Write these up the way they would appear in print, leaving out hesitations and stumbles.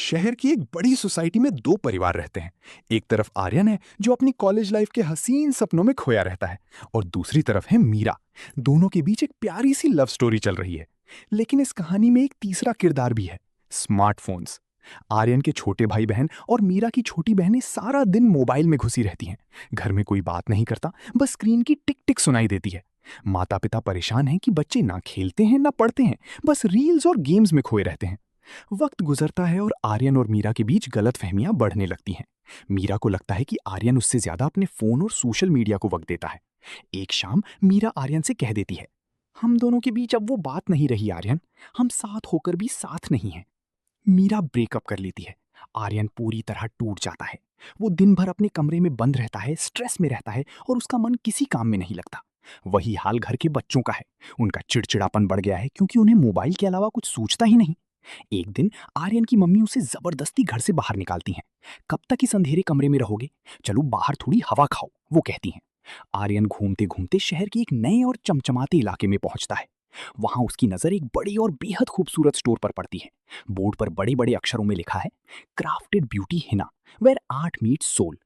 शहर की एक बड़ी सोसाइटी में दो परिवार रहते हैं। एक तरफ आर्यन है जो अपनी कॉलेज लाइफ के हसीन सपनों में खोया रहता है, और दूसरी तरफ है मीरा। दोनों के बीच एक प्यारी सी लव स्टोरी चल रही है। लेकिन इस कहानी में एक तीसरा किरदार भी है, स्मार्टफोन्स। आर्यन के छोटे भाई बहन और मीरा की छोटी बहनें सारा दिन मोबाइल में घुसी रहती हैं। घर में कोई बात नहीं करता, बस स्क्रीन की टिक टिक सुनाई देती है। माता पिता परेशान हैं कि बच्चे ना खेलते हैं ना पढ़ते हैं, बस रील्स और गेम्स में खोए रहते हैं। वक्त गुजरता है और आर्यन और मीरा के बीच गलतफहमियां बढ़ने लगती हैं। मीरा को लगता है कि आर्यन उससे ज्यादा अपने फोन और सोशल मीडिया को वक्त देता है। एक शाम मीरा आर्यन से कह देती है, हम दोनों के बीच अब वो बात नहीं रही आर्यन, हम साथ होकर भी साथ नहीं हैं। मीरा ब्रेकअप कर लेती है। आर्यन पूरी तरह टूट जाता है। वो दिन भर अपने कमरे में बंद रहता है, स्ट्रेस में रहता है और उसका मन किसी काम में नहीं लगता। वही हाल घर के बच्चों का है। उनका चिड़चिड़ापन बढ़ गया है क्योंकि उन्हें मोबाइल के अलावा कुछ सूझता ही नहीं। एक दिन आर्यन की मम्मी उसे जबरदस्ती घर से बाहर निकालती हैं। कब तक इस अंधेरे कमरे में रहोगे, चलो बाहर थोड़ी हवा खाओ, वो कहती हैं। आर्यन घूमते घूमते शहर के एक नए और चमचमाते इलाके में पहुंचता है। वहां उसकी नजर एक बड़ी और बेहद खूबसूरत स्टोर पर पड़ती है। बोर्ड पर बड़े बड़े अक्षरों में लिखा है, crafted beauty henna, where art meets soul.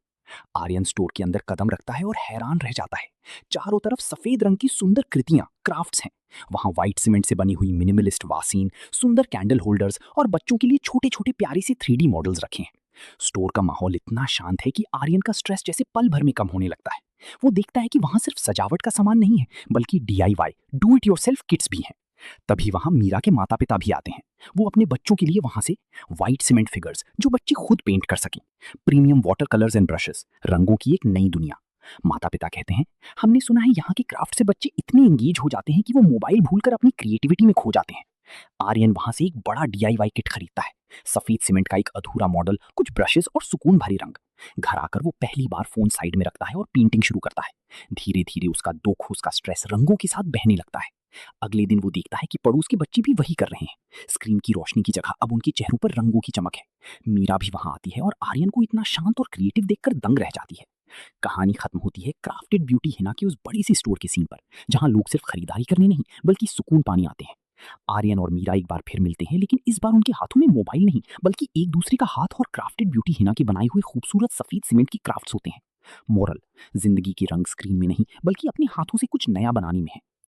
Aryan store के अंदर कदम रखता है और हैरान रह जाता है। चारों तरफ सफेद रंग की सुंदर कृतियां, क्राफ्ट्स हैं। वहां व्हाइट सीमेंट से बनी हुई मिनिमलिस्ट वासीन, सुंदर कैंडल होल्डर्स और बच्चों के लिए छोटे छोटे प्यारे से 3D मॉडल्स रखे हैं। स्टोर का माहौल इतना शांत है कि आर्यन का स्ट्रेस जैसे पल भर में कम होने लगता है। वो देखता है कि वहां सिर्फ सजावट का सामान नहीं है, बल्कि DIY, do it yourself kits भी हैं। तभी वहां मीरा के माता पिता भी आते हैं। वो अपने बच्चों के लिए वहां से व्हाइट सीमेंट फिगर्स जो बच्चे खुद पेंट कर सकें, premium water colours and brushes, रंगों की एक नई दुनिया। माता पिता कहते हैं, हमने सुना है यहाँ के क्राफ्ट से बच्चे इतने एंगेज हो जाते हैं कि वो मोबाइल भूलकर अपनी क्रिएटिविटी में खो जाते हैं। आर्यन वहां से एक बड़ा DIY किट खरीदता है। सफेद सीमेंट का एक अधूरा मॉडल, कुछ ब्रशेस और सुकून भरे रंग। घर आकर वो पहली बार फोन साइड में रखता है और पेंटिंग शुरू करता है। धीरे धीरे उसका दुख, उसका स्ट्रेस रंगों के साथ बहने लगता है। अगले दिन वो देखता है कि पड़ोस के बच्चे भी वही कर रहे हैं। स्क्रीन की रोशनी की जगह अब उनके चेहरों पर रंगों की चमक है। मीरा भी वहां आती है और आर्यन को इतना शांत और क्रिएटिव देखकर दंग रह जाती है। कहानी खत्म होती है क्राफ्टेड ब्यूटी हिना की उस बड़ी सी स्टोर के सीन पर, जहां लोग सिर्फ खरीदारी करने नहीं बल्कि सुकून पाने आते हैं। आर्यन और मीरा एक बार फिर मिलते हैं, लेकिन इस बार उनके हाथों में मोबाइल नहीं, बल्कि एक दूसरे का हाथ और क्राफ्टेड ब्यूटी हिना के बनाए हुए खूबसूरत सफेद सीमेंट की क्राफ्ट्स होते हैं। मोरल, जिंदगी के रंग स्क्रीन में नहीं बल्कि अपने हाथों से कुछ नया बनाने में है।